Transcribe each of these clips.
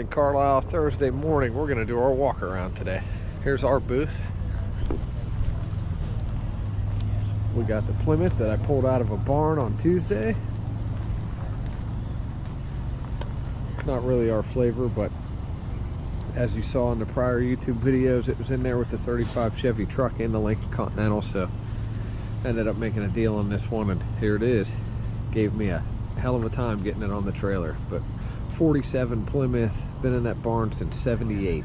Spring Carlisle, Thursday morning. We're gonna do our walk around today. Here's our booth. We got the Plymouth that I pulled out of a barn on Tuesday. Not really our flavor, but as you saw in the prior YouTube videos, it was in there with the 35 Chevy truck and the Lincoln Continental, so ended up making a deal on this one, and here it is. Gave me a hell of a time getting it on the trailer, but 47 Plymouth, been in that barn since 78.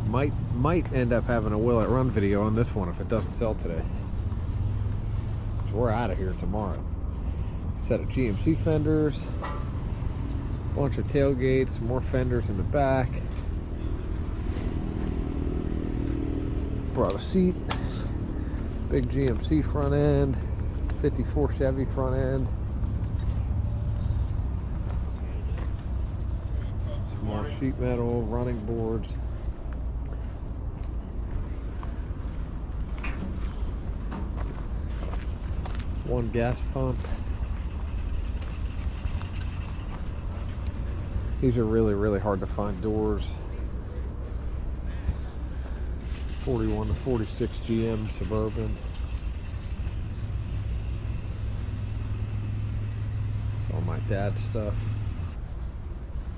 Might end up having a Will It Run video on this one if it doesn't sell today. So we're out of here tomorrow. Set of GMC fenders, bunch of tailgates, more fenders in the back. Brought a seat, big GMC front end, 54 Chevy front end. Some more sheet metal, running boards. One gas pump. These are really hard to find doors. 41 to 46 GM Suburban. It's all my dad's stuff.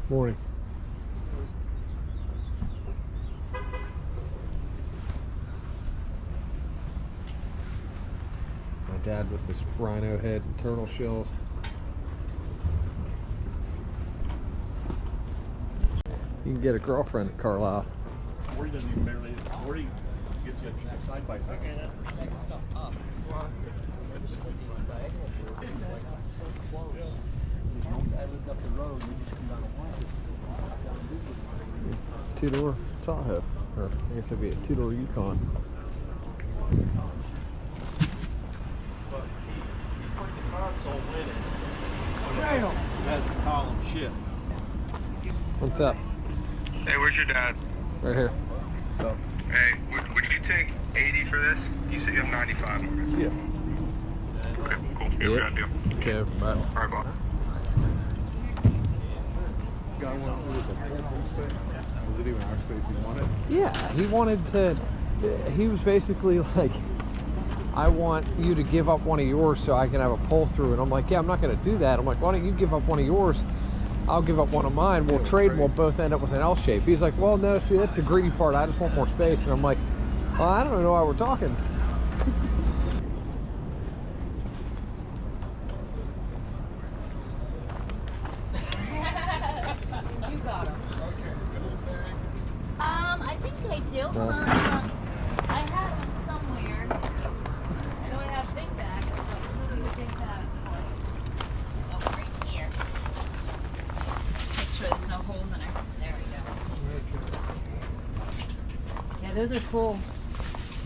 Morning. My dad with his rhino head and turtle shells. You can get a girlfriend at Carlisle. Or he doesn't even barely, or he gets you a decent side by side. Okay, that's up. So close. I lived up the road, we just come down a Two-door Tahoe, or I guess it'd be a two-door Yukon. But he put the console in it. Has the column shift. What's up? Hey, where's your dad? Right here. What's up? Hey, would you take 80 for this? You said you have 95 on it. Yeah. Okay, cool. Yeah, we got a deal. Okay, bye. All right, Bob. Got one with the whole space. Was it even our space he wanted? Yeah, he wanted to, he was basically like, I want you to give up one of yours so I can have a pull through. And I'm like, yeah, I'm not going to do that. I'm like, why don't you give up one of yours? I'll give up one of mine. We'll trade and we'll both end up with an L shape. He's like, well, no, see, that's the greedy part. I just want more space. And I'm like, well, I don't know why we're talking. You got him. I think they do. I had one somewhere. I know I have big bags, but who do you think that for? Oh, right here. Make sure there's no holes in it. There we go. Yeah, those are cool.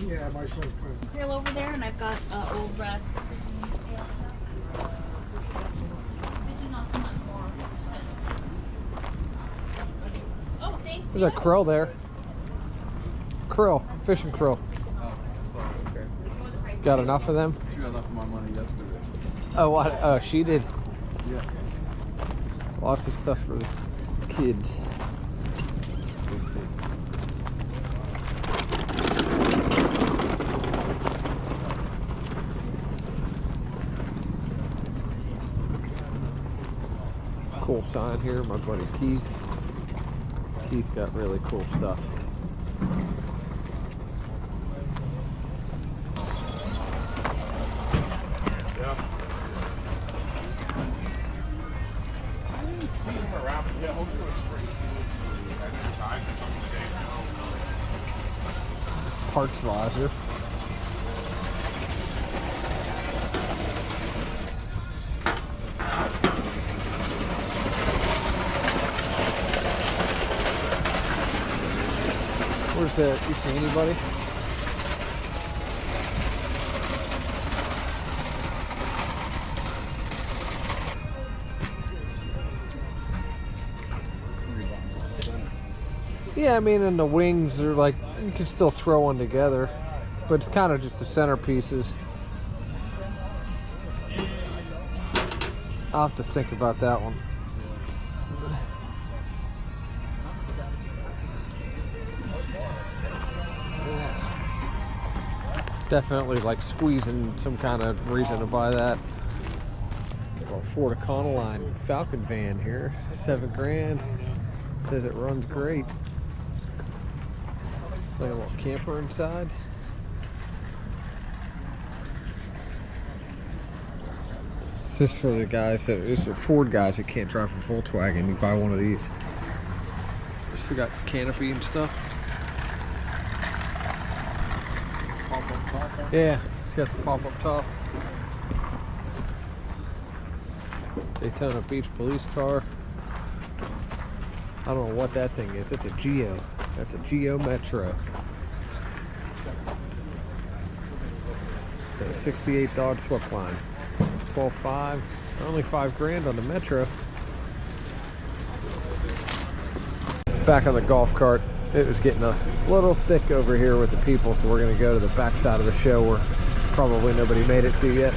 Yeah, my son put. Grill over there, and I've got old brass fishing scales. Fishing off my more. Oh, thank you. There's a krill there. Krill, fishing krill. Oh, sorry, okay. Got enough of them? She got enough of my money yesterday. Oh, what? Oh, she did. Yeah. Lots of stuff for the kids. Cool sign here, my buddy Keith. Keith got really cool stuff. I didn't see him around. Yeah, hopefully it's free. Parts visor. Where's that? You see anybody? Yeah, I mean, and the wings are like, you can still throw one together, but it's kind of just the centerpieces. I'll have to think about that one. Definitely like squeezing some kind of reason to buy that. Got a Ford Econoline Falcon van here, $7,000. Says it runs great. Like a little camper inside. This is for the guys that, this is Ford guys that can't drive a Volkswagen. You buy one of these. Still got canopy and stuff. Yeah, it's got the pop-up top. Daytona Beach police car. I don't know what that thing is. It's a Geo. That's a Geo Metro. It's a 68 Dodge Swiftline. 12.5. Only $5,000 on the Metro. Back on the golf cart. It was getting a little thick over here with the people, so we're going to go to the back side of the show where probably nobody made it to yet.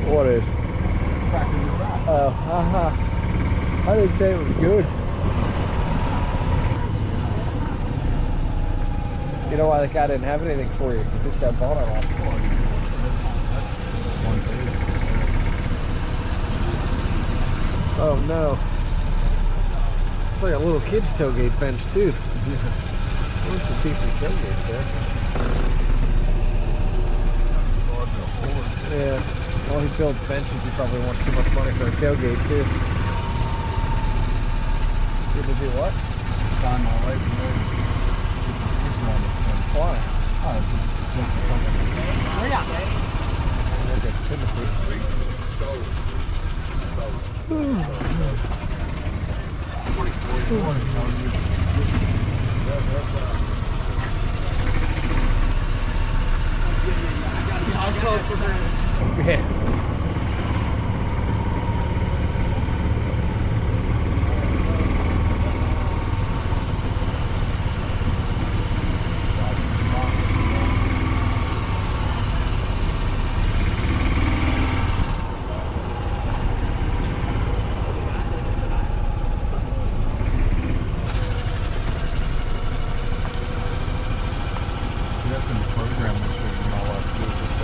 What is? Oh, haha. I didn't say it was good. You know why the guy didn't have anything for you? Because this guy bought it all. Oh no. It's like a little kid's tailgate bench too. There's some decent tailgates there. Yeah. Well, he builds benches. He probably wants too much money for a tailgate too. Did he do what? Sign my life away. Why? Hurry up. Look at Timothy. Yeah. That's in the program this week, and all I have to do is just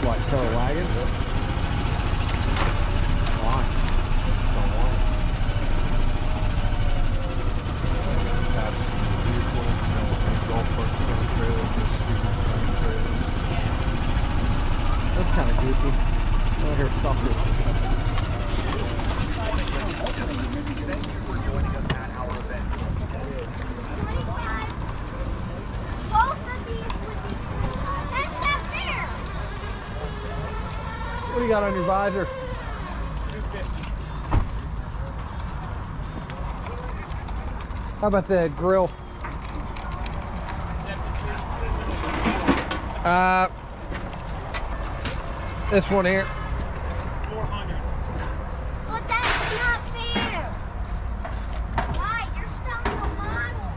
What, tow a wagon? Why? Don't want it. attach to the vehicle, golf cart, trailer, just trailer. That's kind of goofy. Oh, here, stop this for a second. What do you got on your visor? How about the grill? This one here. 400. Well, that's not fair. Why? You're selling a model.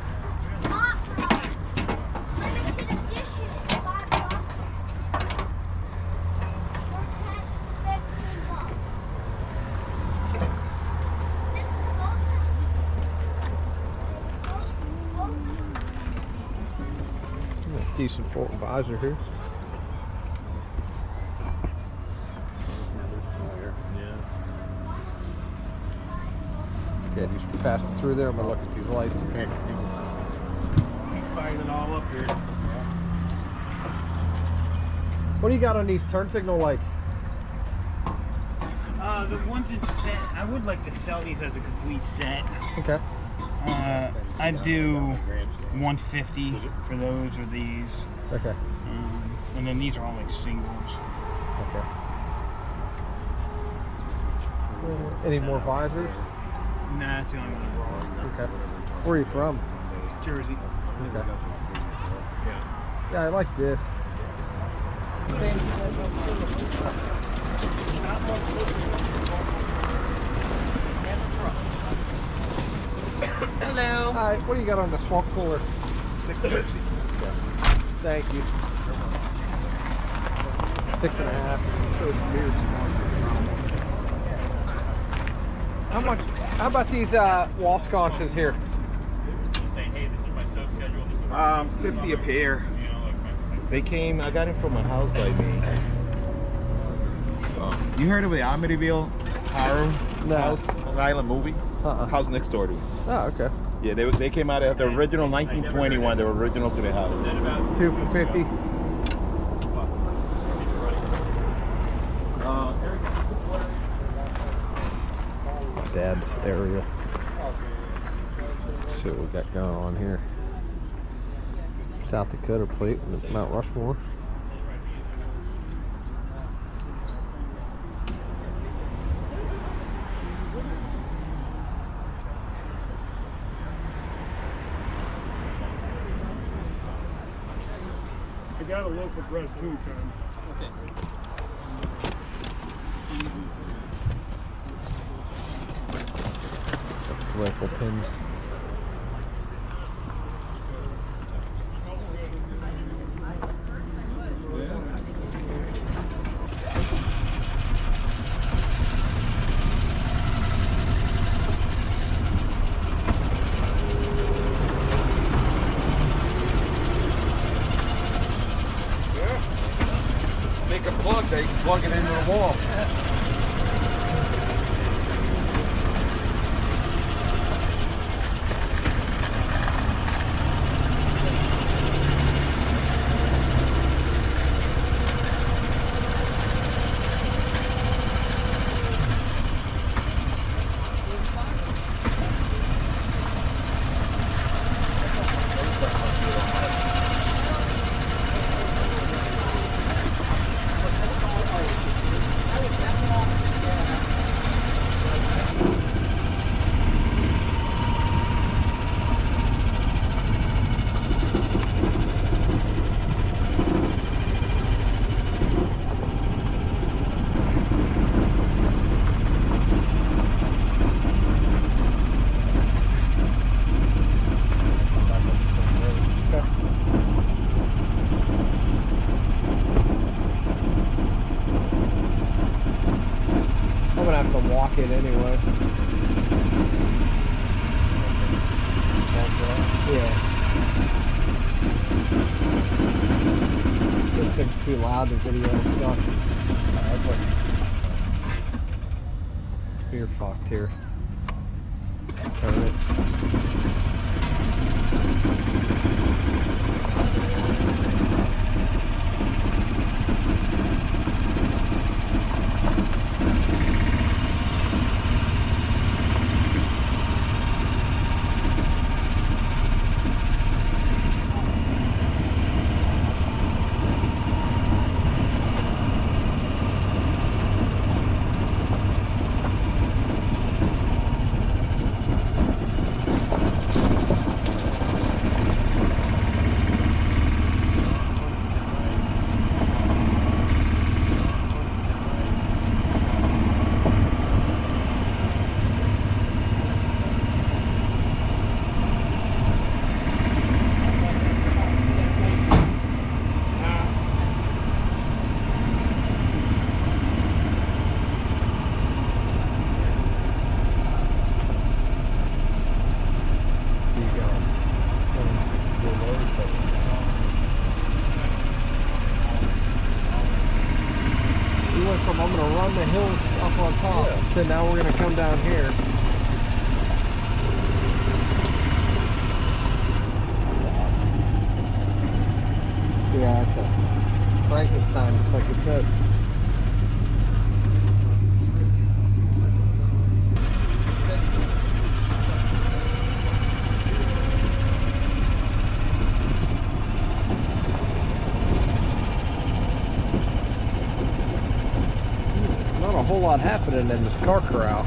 Not right. Limited edition. $5. Or 10, 15 bucks. This is both of them. Decent full visor here. Yeah, just passing through there. I'm gonna look at these lights. Firing it all up here. What do you got on these turn signal lights? The ones in set, I would like to sell these as a complete set. Okay. I'd do 150 for those or these. Okay. And then these are all like singles. Okay. Any more visors? Nah, that's the only one wrong. Okay. Where are you from? Jersey. Okay. Yeah, I like this. Hello. Hi, what do you got on the swamp cooler? 650. Thank you. 6.5. How much? How about these wall sconces here? 50 a pair. They came, I got them from a house by me. You heard of the Amityville horror No. house, Long Island movie? House next door to me. Oh, okay. Yeah, they came out of the original 1921, the original to the house. 2 for 50. Dad's area. See what we got going on here. South Dakota plate with Mount Rushmore. I got a loaf of bread too, John. Local pins. Make a plug, they plug it into the wall. I'm gonna have to walk it anyway. Yeah. This thing's too loud, the video will suck. You're fucked here. Turn it. We went from I'm gonna run the hills up on top to now we're gonna come down here. Yeah, it's a Frankenstein, just like it says. Not a whole lot happening in this car corral.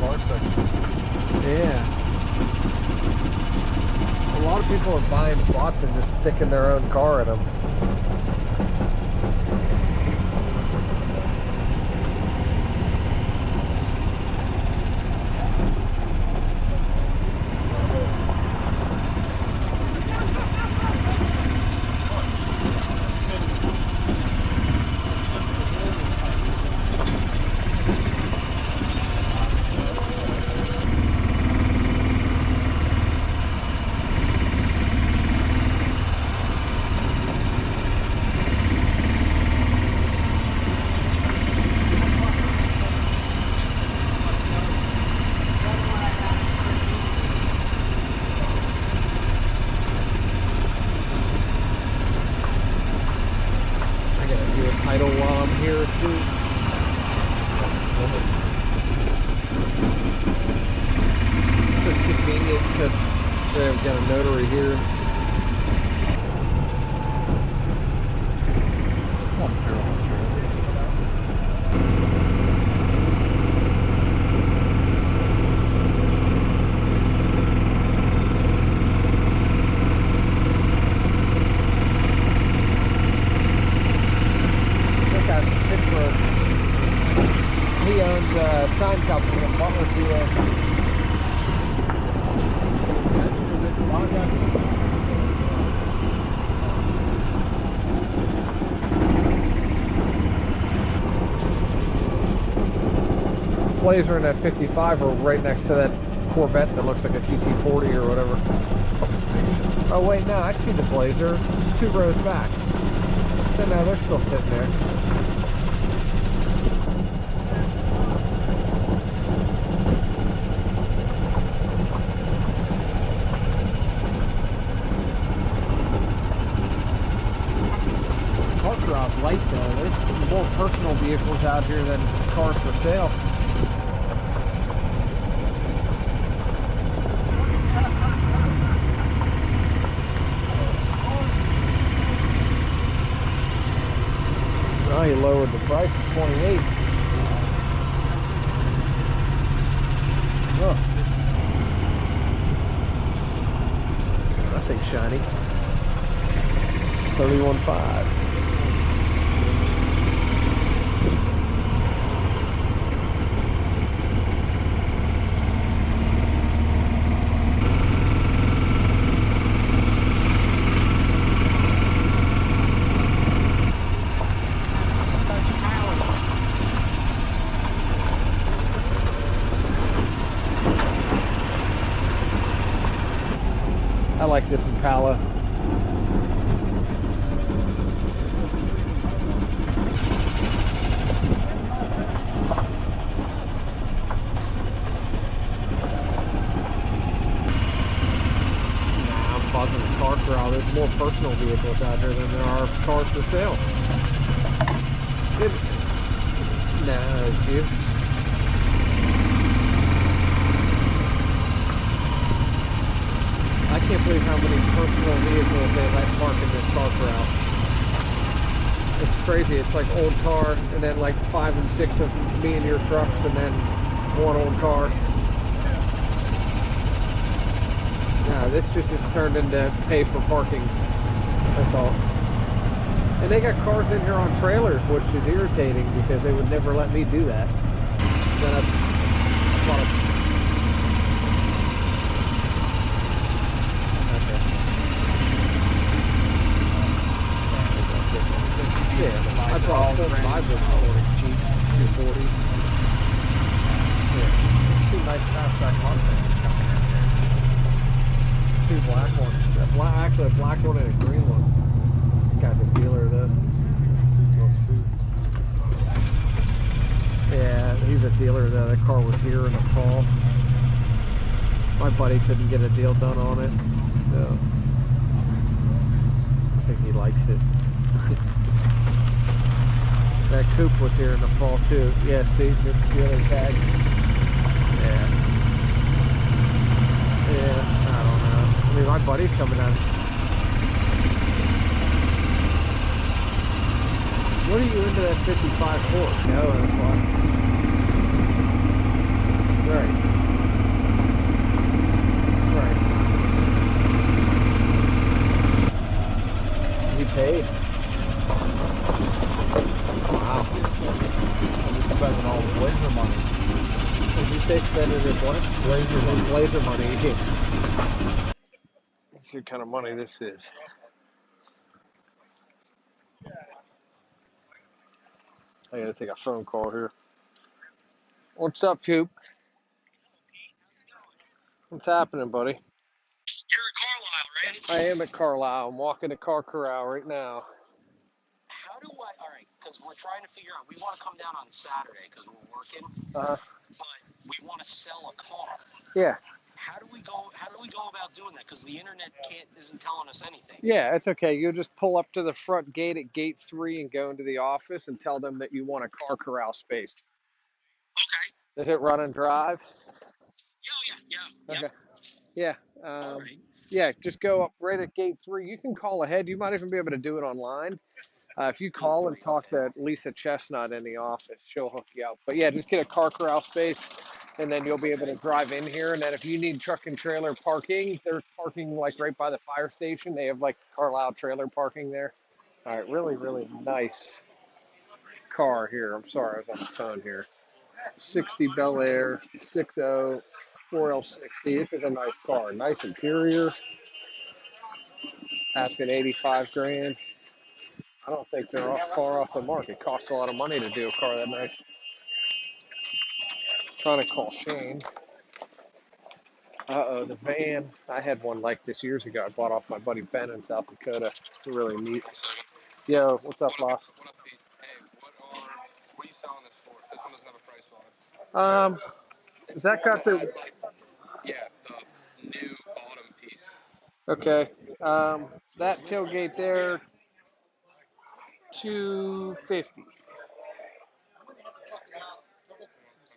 Car section. Yeah. A lot of people are buying spots and just sticking their own car in them. It's just convenient because they've got a notary here. One terrible trailer. That guy's from Pittsburgh. He owns a sign company in Butler, PA. Blazer and that 55 are right next to that Corvette that looks like a GT40 or whatever. Oh wait, no, I see the Blazer. It's 2 rows back. So no, they're still sitting there. Car Corral's light though. There's more personal vehicles out here than cars for sale. Well, he lowered the price to 28. Oh. That thing's shiny. 31.5. I like this Impala. Nah, I'm buzzing the Car Corral. There's more personal vehicles out here than there are cars for sale. Nah, it's you. I can't believe how many personal vehicles they let park in this Car Corral. It's crazy. It's like old car, and then like 5 and 6 of me and your trucks, and then 1 old car. No, this just is turned into pay for parking. That's all. And they got cars in here on trailers, which is irritating because they would never let me do that. Then I bought a Yeah, I brought a full 5 this morning, cheap, 240. Yeah, 2 nice fastback Mustangs coming in there. 2 black ones. Actually, a black one and a green one. Guy's a dealer though. Yeah, he's a dealer though. That car was here in the fall. My buddy couldn't get a deal done on it, so I think he likes it. That coupe was here in the fall too. Yeah, see the other tags. Yeah. Yeah, I don't know. I mean, my buddy's coming out. What are you into that 55 for? No, that's why. Right. Right. You paid. Wow. I'm spending all the Blazer money. Did you say spending his what? Blazer money. Let's see what kind of money this is. I gotta take a phone call here. What's up, Coop? What's happening, buddy? You're at Carlisle, right? I am at Carlisle. I'm walking to Car Corral right now. How do I? All right, because we're trying to figure out. We want to come down on Saturday because we're working, Uh-huh. but we want to sell a car. Yeah. How do we go about doing that? Because the internet isn't telling us anything. Yeah, it's okay. You just pull up to the front gate at gate 3 and go into the office and tell them that you want a Car Corral space. Does it run and drive? Yeah. Okay. Yeah. Yeah, just go up right at gate 3. You can call ahead. You might even be able to do it online. If you call and talk to Lisa Chestnut in the office, she'll hook you up. But yeah, just get a car corral space, and then you'll be able to drive in here. And then if you need truck and trailer parking, there's parking like right by the fire station. They have like Carlisle trailer parking there. All right, really, really nice car here. I'm sorry, I was on the phone here. 60 Bel Air, 60, 4L60. This is a nice car. Nice interior. Asking 85 grand. I don't think they're far off the mark. It costs a lot of money to do a car that nice. Trying to call Shane. Uh-oh, the van. I had one like this years ago. I bought off my buddy Ben in South Dakota. Really neat. Yo, what's up, boss? What up, Pete? Hey, what are you selling this for? This one doesn't have a price on it. Has that got the? Yeah, the new bottom piece. Okay. That tailgate there, 250.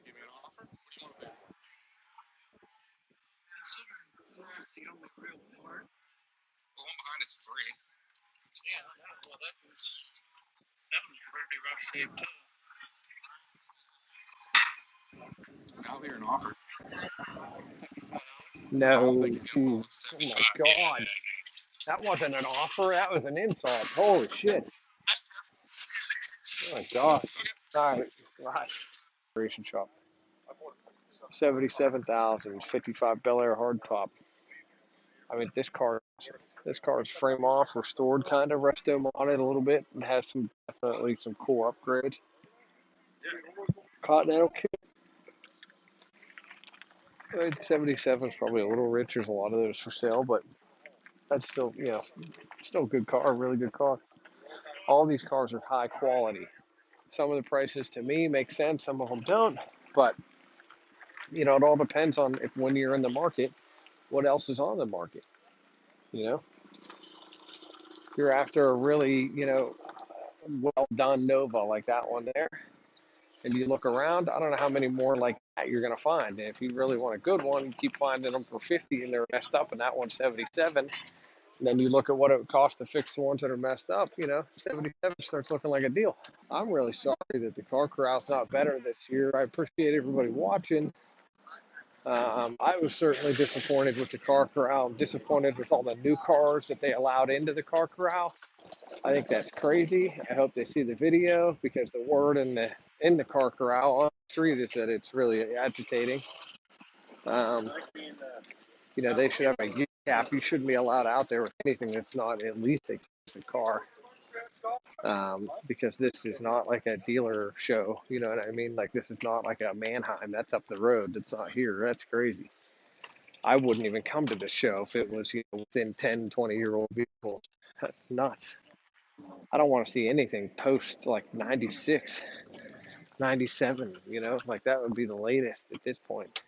Give me an offer. What do you want to pay? The one behind is 3. Well, that was pretty rough shape too. I'll hear an offer. No, geez. Oh my God. That wasn't an offer. That was an insult. Holy shit. Oh my God. All right. Right. Operation shop. 77,000, 55 Bel Air hardtop. I mean, this car is frame off, restored, kind of resto modded a little bit, and has some definitely some cool upgrades. Continental kit. 77 is probably a little rich. There's a lot of those for sale, but that's still, still a good car, really good car. All these cars are high quality. Some of the prices to me make sense, some of them don't, but it all depends on if when you're in the market, what else is on the market. If you're after a really, well done Nova like that one there, and you look around, I don't know how many more like that you're going to find. And if you really want a good one, you keep finding them for 50 and they're messed up, and that one's 77. And then you look at what it would cost to fix the ones that are messed up, 77 starts looking like a deal. I'm really sorry that the car corral's not better this year. I appreciate everybody watching. I was certainly disappointed with the car corral. I'm disappointed with all the new cars that they allowed into the car corral. I think that's crazy. I hope they see the video because the word in the car corral on the street is that it's really agitating. They should have a gear cap. You shouldn't be allowed out there with anything that's not at least a car. Because this is not like a dealer show. You know what I mean? Like, this is not like a Mannheim. That's up the road. That's not here. That's crazy. I wouldn't even come to this show if it was within 10, 20-year-old vehicles. That's nuts. I don't want to see anything post like 96, 97, like that would be the latest at this point.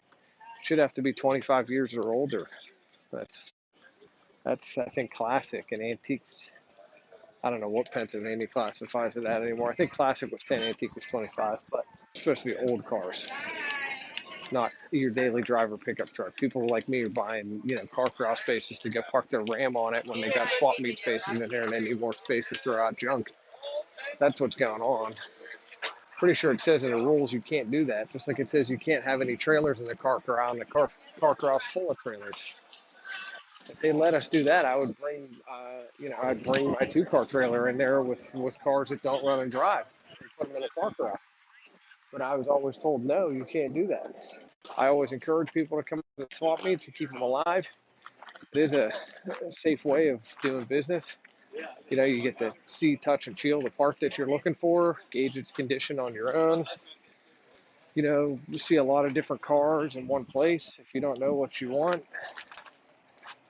Should have to be 25 years or older. That's I think classic and antiques. I don't know what Pennsylvania classifies it that anymore. I think classic was 10, antique was 25, but it's supposed to be old cars, not your daily driver pickup truck. People like me are buying, car corral spaces to go park their Ram on it when they got swap meet spaces in there and they need more space to throw out junk. That's what's going on. Pretty sure it says in the rules you can't do that, just like it says you can't have any trailers in the car corral, and the car corral's full of trailers. If they let us do that, I would bring, I'd bring my 2-car trailer in there with cars that don't run and drive and put them in a car corral. But I was always told, no, you can't do that. I always encourage people to come to the swap meets to keep them alive. It is a safe way of doing business. You get to see, touch, and feel the part that you're looking for, gauge its condition on your own. You see a lot of different cars in one place if you don't know what you want.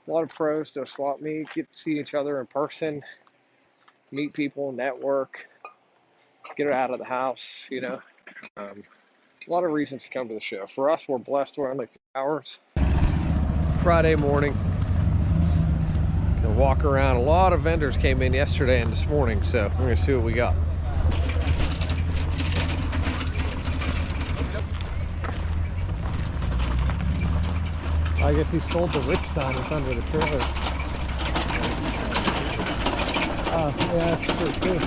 A lot of pros to a swap meet, get to see each other in person, meet people, network, get it out of the house, A lot of reasons to come to the show. For us, we're blessed. We're only 3 hours. Friday morning. Gonna walk around. A lot of vendors came in yesterday and this morning, so we're gonna see what we got. I guess he sold the rich sign that's under the trailer. Oh, yeah, that's true too.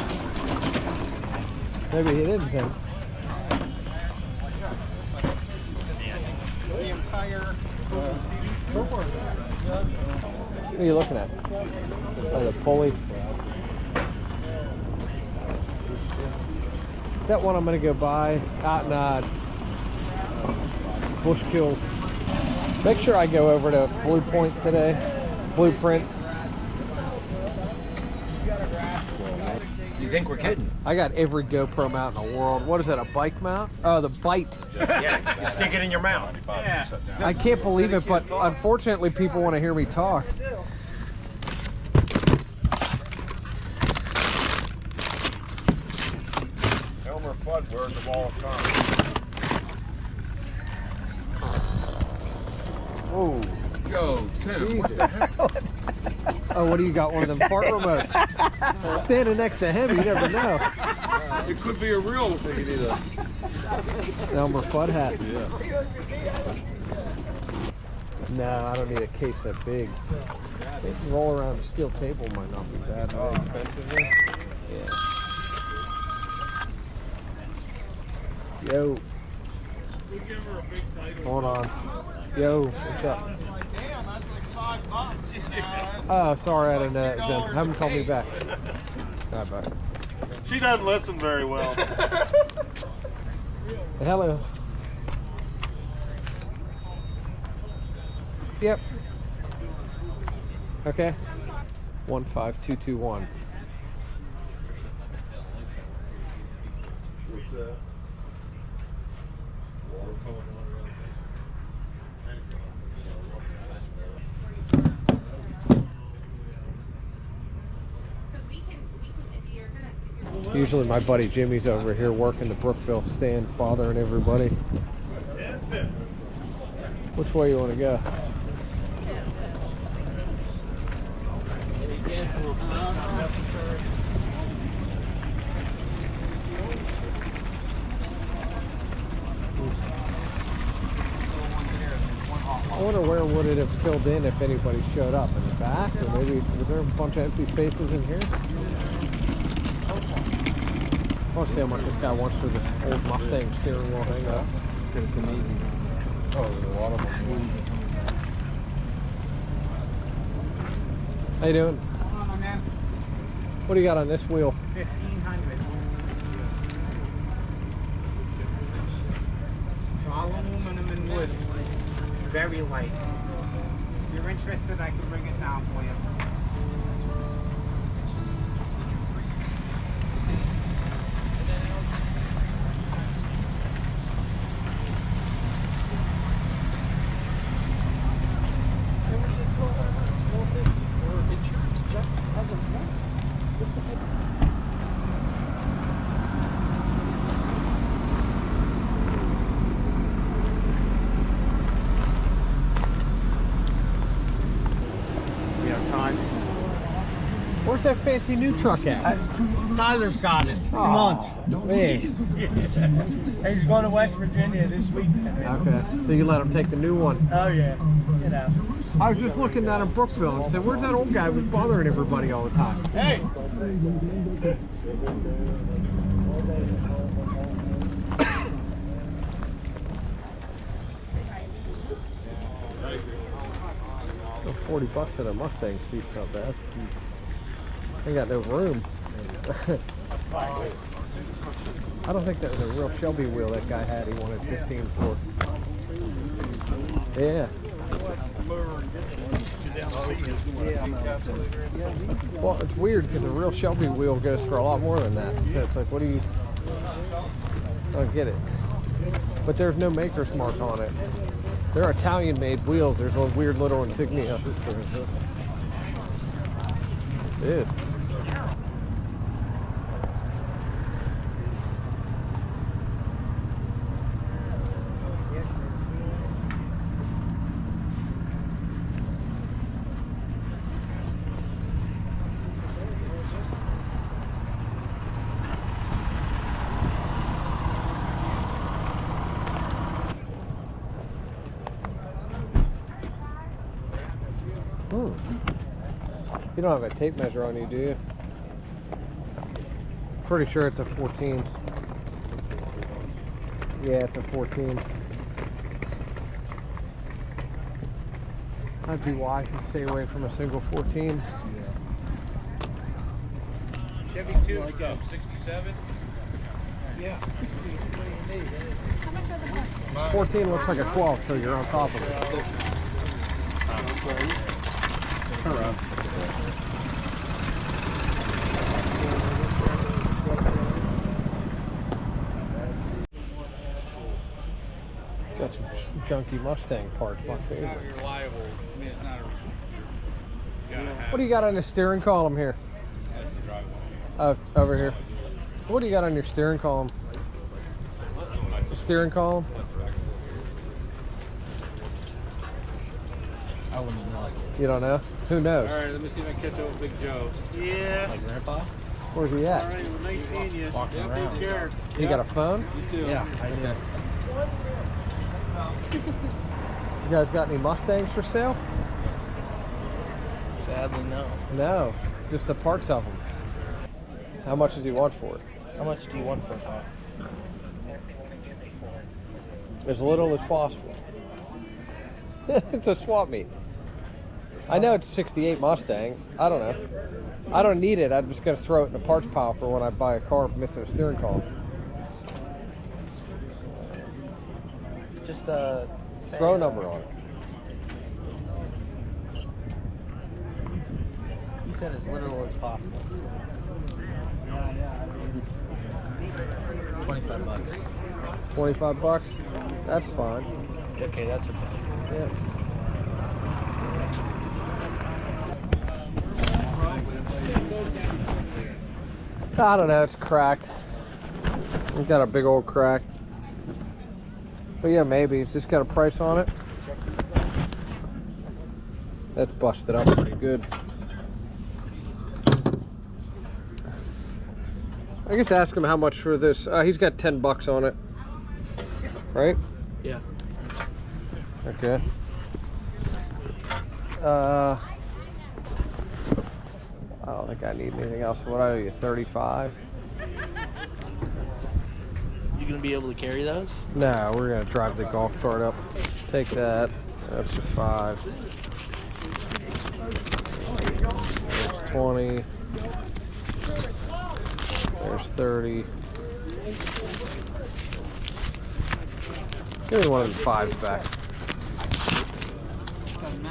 Maybe he didn't think. The entire so far. What are you looking at? Oh, the pulley. That one I'm gonna go buy out in Bushkill. Make sure I go over to Blue Point today. Blueprint. You think we're kidding? I got every GoPro mount in the world. What is that, a bike mount? Oh, the Bite. Yeah, you stick it in your mouth. Yeah. I can't believe it, but unfortunately people want to hear me talk. Elmer Fudd wears them all the time. Whoa. Yo, Tim, what Jesus. the heck? Oh, what do you got? One of them fart remotes? Standing next to him, you never know. It could be a real thing either. Elmer Fudd hat. Yeah. No, I don't need a case that big. I think roll around a steel table might not be bad. How expensive though? Yeah. Yo. Hold on. Yo, what's up? Oh, sorry, I didn't know. Have him call me back. All right, bye. She doesn't listen very well. Hello. Yep. Okay. 15221. What's that? Water coming on around Usually my buddy Jimmy's over here working the Brookville stand, bothering everybody. Which way you want to go? I wonder where would it have filled in if anybody showed up, in the back, or maybe was there a bunch of empty spaces in here? I want to see how much this guy wants for this old Mustang steering wheel hang up. He said it's amazing. Oh, there's a lot of them. How you doing? What do you got on this wheel? 1,500. So all aluminum and wood. Very light. If you're interested, I can bring it down for you. Where's that fancy new truck at? Tyler's got it. 3 months. Man. He's going to West Virginia this week. Okay, so you let him take the new one. Oh yeah. You know. I was just looking down in Brookville and said, where's that old guy who's bothering everybody all the time? Hey. Oh, $40 for the Mustang seat's not bad. They got no room. I don't think that was a real Shelby wheel that guy had. He wanted 15 for. Yeah. Well, it's weird because a real Shelby wheel goes for a lot more than that. So it's like, what do you? I don't get it. But there's no maker's mark on it. They're Italian-made wheels. There's a weird little insignia. Dude. You don't have a tape measure on you, do you? Pretty sure it's a 14. Yeah, it's a 14. I'd be wise to stay away from a single 14. Chevy 2 like 67. Yeah. 14 looks like a 12 till you're on top of it. Got some junky Mustang parts, my favorite. You're liable. I mean, it's not a. What do you got on the steering column here? Over here. What do you got on your steering column? The steering column? I wouldn't know. You don't know? Who knows? All right, let me see if I can catch up with Big Joe. Yeah. My grandpa? Where's he at? All right, well, nice seeing you. Walking around. Take care. You got a phone? You too. Yeah, I did. You guys got any Mustangs for sale? Sadly, no. No, just the parts of them. How much does he want for it? How much do you want for that? As little as possible. It's a swap meet. I know it's a 68 Mustang. I don't know. I don't need it. I'm just going to throw it in the parts pile for when I buy a car missing a steering column. Just throw a number on it. You said as little as possible. 25 bucks. 25 bucks? That's fine. Okay, that's okay. Yeah. I don't know, it's cracked. It's got a big old crack. But yeah, maybe. It's just got a price on it. That's busted up pretty good. I guess ask him how much for this. He's got 10 bucks on it. Right? Yeah. Okay. I don't think I need anything else. What I owe you, 35? You gonna be able to carry those? No, we're gonna drive the golf cart up. Take that. That's just 5. There's 20. There's 30. Give me one of the 5s back.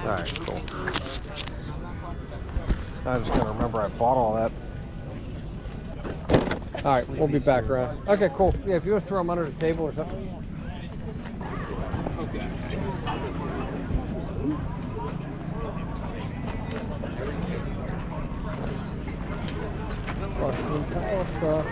Alright, cool. I just gotta remember I bought all that. Alright, we'll be back around. Okay, cool. Yeah, if you want to throw them under the table or something. Okay. Stuff.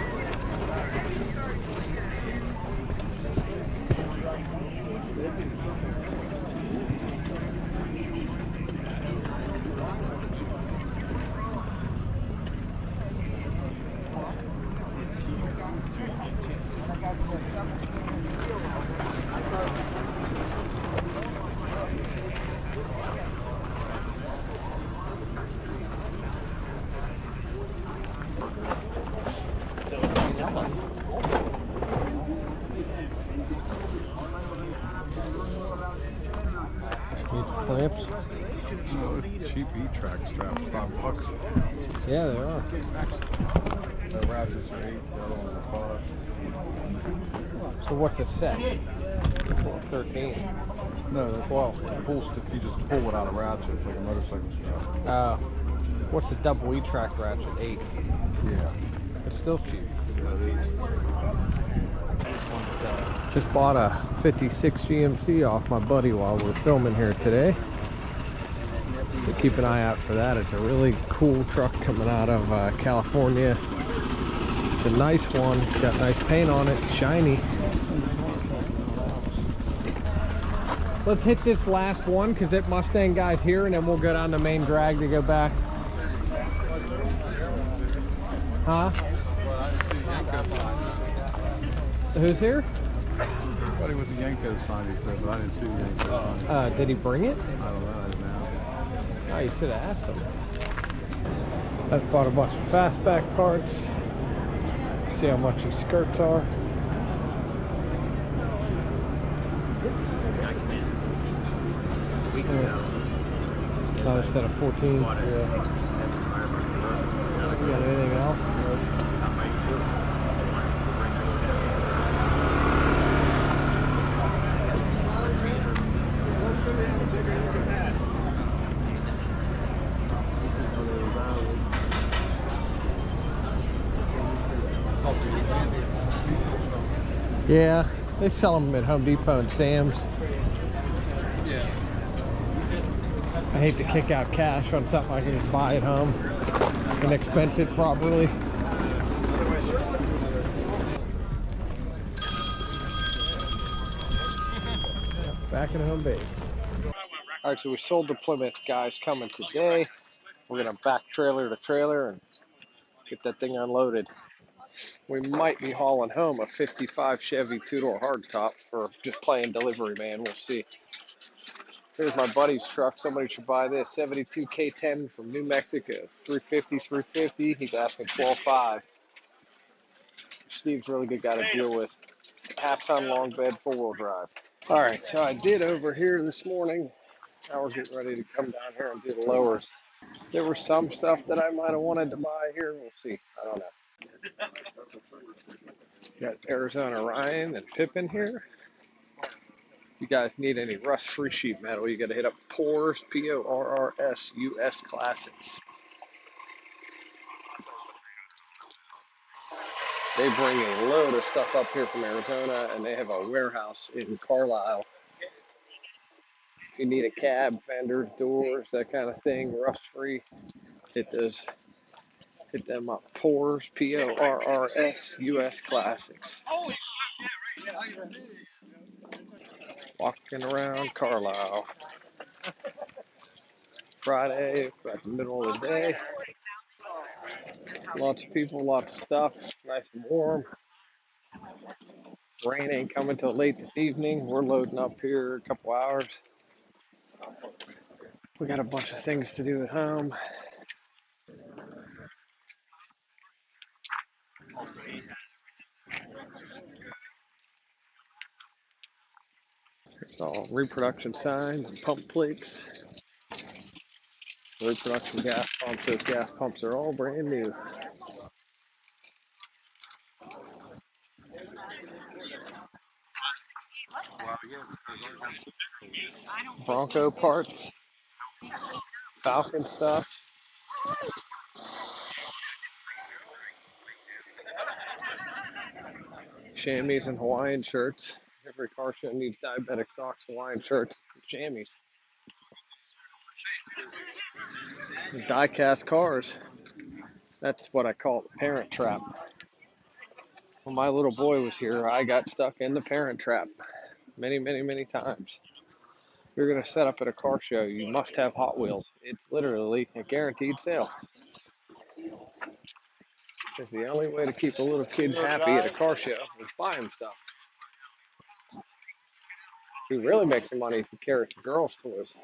Clamps? No, it's cheap E-track straps, $5. Yeah, they are. The ratchets are 8, the other ones are 5. So what's a set? 13. No, they're 12. If you just pull without a ratchet, it's like a motorcycle strap. What's the double E-track ratchet? 8. Yeah. It's still cheap. Yeah, it is. Just bought a 56 GMC off my buddy while we're filming here today. So keep an eye out for that. It's a really cool truck coming out of California. It's a nice one. It's got nice paint on it. It's shiny. Let's hit this last one because that Mustang guy's here, and then we'll go down the main drag to go back. Huh? Who's here? I thought he was a Yanko sign, he said, but I didn't see the Yanko sign. Did he bring it? I don't know, I didn't ask. Oh, you should have asked him. I've bought a bunch of fastback parts. See how much these skirts are. Another set of 14s. Yeah. You got anything else? Yeah, they sell them at Home Depot and Sam's. Yeah. I hate to kick out cash on something I can just buy at home and expense it properly. Back at home base. All right, so we sold the Plymouth. Guys coming today. We're gonna back trailer to trailer and get that thing unloaded. We might be hauling home a 55 Chevy two-door hardtop for just playing delivery man. We'll see. Here's my buddy's truck. Somebody should buy this. 72 K10 from New Mexico. 350. He's asking 12.5. Steve's a really good guy to deal with. Half-ton long bed, four-wheel drive. All right, so I did over here this morning. Now we're getting ready to come down here and do the lowers. There was some stuff that I might have wanted to buy here. We'll see. I don't know. Got Arizona Ryan and Pippin here. If you guys need any rust-free sheet metal, you got to hit up Porrs, Porrs US Classics. They bring a load of stuff up here from Arizona, and they have a warehouse in Carlisle. If you need a cab, fenders, doors, that kind of thing, rust-free, hit them up. Porrs, Porrs US Classics. Walking around Carlisle. Friday, about the middle of the day. Lots of people, lots of stuff. Nice and warm. Rain ain't coming till late this evening. We're loading up here a couple hours. We got a bunch of things to do at home. It's all reproduction signs and pump plates. Reproduction gas pumps. Those gas pumps are all brand new. Bronco parts. Falcon stuff. Chamois and Hawaiian shirts. Every car show needs diabetic socks, Hawaiian shirts, chamois. Die-cast cars. That's what I call the parent trap. When my little boy was here, I got stuck in the parent trap many, many, many times. If you're going to set up at a car show, you must have Hot Wheels. It's literally a guaranteed sale. It's the only way to keep a little kid happy at a car show is buying stuff. He really makes some money if he carries the girls' toys.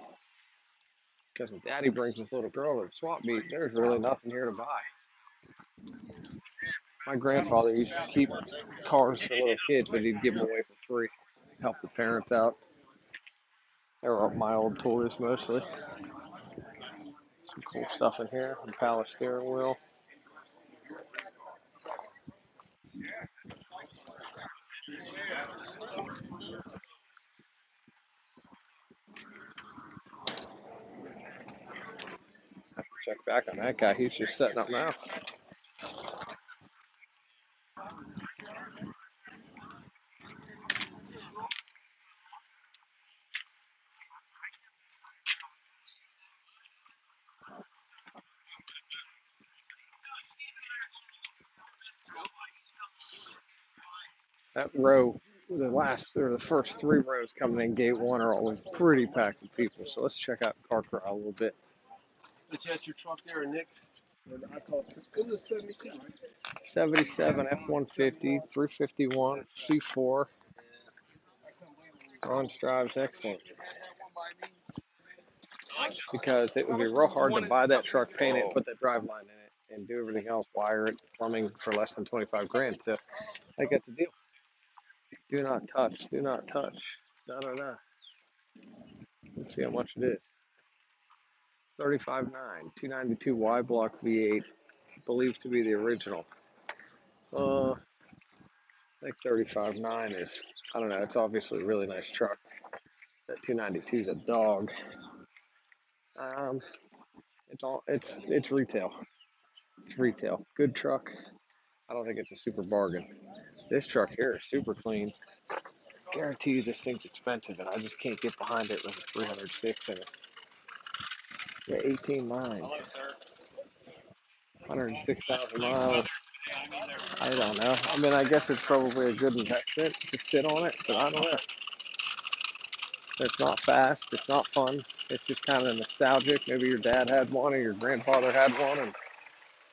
Because when Daddy brings his little girl to the swap meet, there's really nothing here to buy. My grandfather used to keep cars for little kids, but he'd give them away for free. Help the parents out. They were my old toys mostly. Some cool stuff in here. A power steering wheel. Have to check back on that guy. He's just setting up now. That row, the first three rows coming in gate one are always pretty packed with people. So let's check out the car corral a little bit. Is that your truck there, Nick's? I call it was 72, right? 77 F-150, 351 C4. Runs, drives excellent. Because it would be real hard to buy that truck, paint it, put that drive line in it, and do everything else, wire it, plumbing for less than 25 grand. So I got the deal. Do not touch. Do not touch. Da da da. Let's see how much it is. 35.9, 292 Y block V8, believed to be the original. I think 35.9 is, I don't know, it's obviously a really nice truck. That 292 is a dog. It's retail. It's retail. Good truck. I don't think it's a super bargain. This truck here is super clean. Guarantee you this thing's expensive, and I just can't get behind it with a 306 in it. Yeah, 18.9. 106,000 miles. I don't know. I mean, I guess it's probably a good investment to sit on it, but I don't know. It's not fast. It's not fun. It's just kind of nostalgic. Maybe your dad had one or your grandfather had one,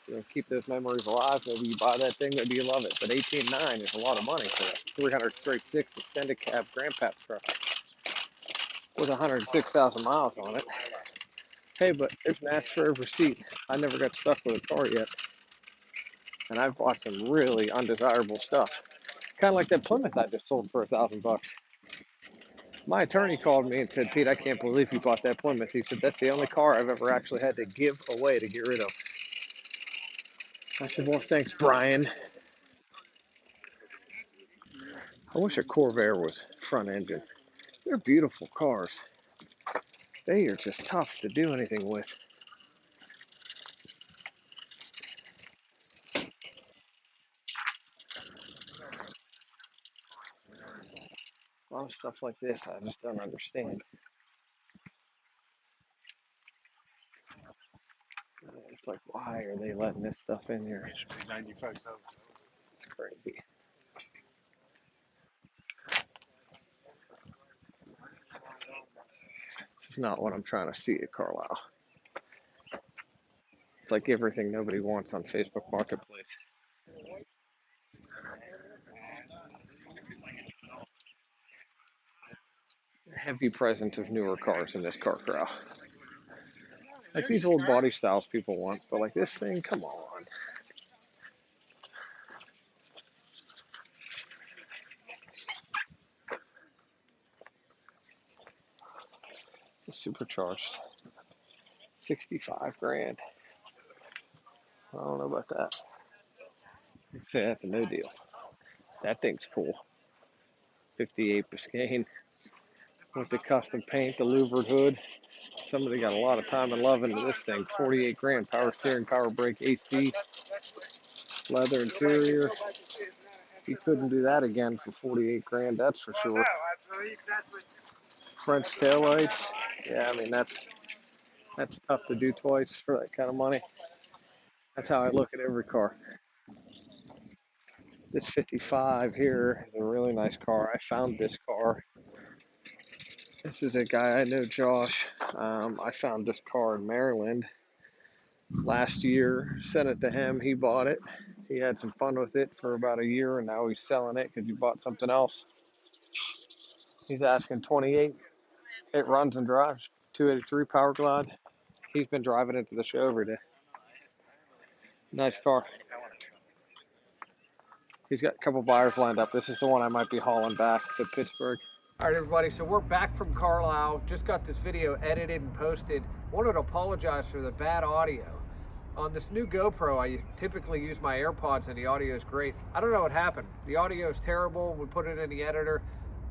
and keep those memories alive. Maybe you buy that thing, maybe you love it. But 18.9 is a lot of money for a 336 extended cab grandpa's truck with 106,000 miles on it. Hey, but there's an ask for a receipt. I never got stuck with a car yet, and I've bought some really undesirable stuff. Kind of like that Plymouth I just sold for $1,000. My attorney called me and said, Pete, I can't believe you bought that Plymouth. He said, that's the only car I've ever actually had to give away to get rid of. I said, well, thanks, Brian. I wish a Corvair was front engine. They're beautiful cars. They are just tough to do anything with. A lot of stuff like this I just don't understand. It's like, why are they letting this stuff in here? It should be 95,000. It's crazy. This is not what I'm trying to see at Carlisle. It's like everything nobody wants on Facebook Marketplace. Heavy presence of newer cars in this car corral. Like these old body styles people want, but like this thing, come on. Supercharged. 65 grand. I don't know about that. I'd say that's a no deal. That thing's cool. 58 Biscayne with the custom paint, the louvered hood. Somebody got a lot of time and love into this thing. 48 grand. Power steering, power brake, AC, leather interior. You couldn't do that again for 48 grand, that's for sure. French taillights. Yeah, I mean, that's tough to do twice for that kind of money. That's how I look at every car. This 55 here is a really nice car. I found this car. This is a guy I know, Josh. I found this car in Maryland last year. Sent it to him. He bought it. He had some fun with it for about a year, and now he's selling it because he bought something else. He's asking 28. It runs and drives. 283 Power Glide. He's been driving it to the show every day. Nice car. He's got a couple buyers lined up. This is the one I might be hauling back to Pittsburgh. All right, everybody, so we're back from Carlisle. Just got this video edited and posted. Wanted to apologize for the bad audio. On this new GoPro, I typically use my AirPods and the audio is great. I don't know what happened. The audio is terrible. We put it in the editor.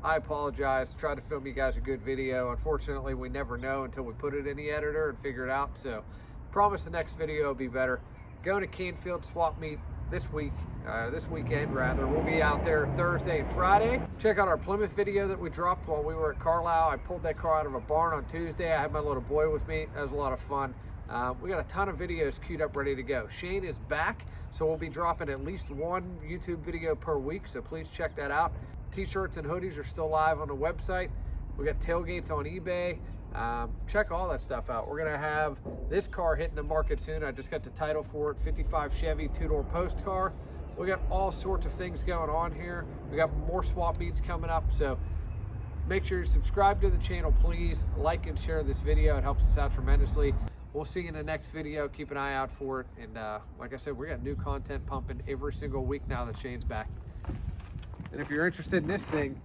I apologize. Tried to film you guys a good video. Unfortunately, we never know until we put it in the editor and figure it out. So, promise the next video will be better. Going to Canfield Swap Meet this weekend rather. We'll be out there Thursday and Friday. Check out our Plymouth video that we dropped while we were at Carlisle. I pulled that car out of a barn on Tuesday. I had my little boy with me. That was a lot of fun. We got a ton of videos queued up ready to go. Shane is back, so we'll be dropping at least one YouTube video per week, so please check that out. T-shirts and hoodies are still live on the website. We got tailgates on eBay. Check all that stuff out. We're gonna have this car hitting the market soon. I just got the title for it. 55 Chevy 2-door post car. We got all sorts of things going on here. We got more swap meets coming up, so make sure you subscribe to the channel, please. Like and share this video. It helps us out tremendously. we'll see you in the next video. Keep an eye out for it. And like I said, we got new content pumping every single week now that Shane's back. And if you're interested in this thing,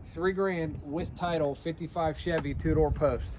$3 grand with title, 55 Chevy, 2-door post.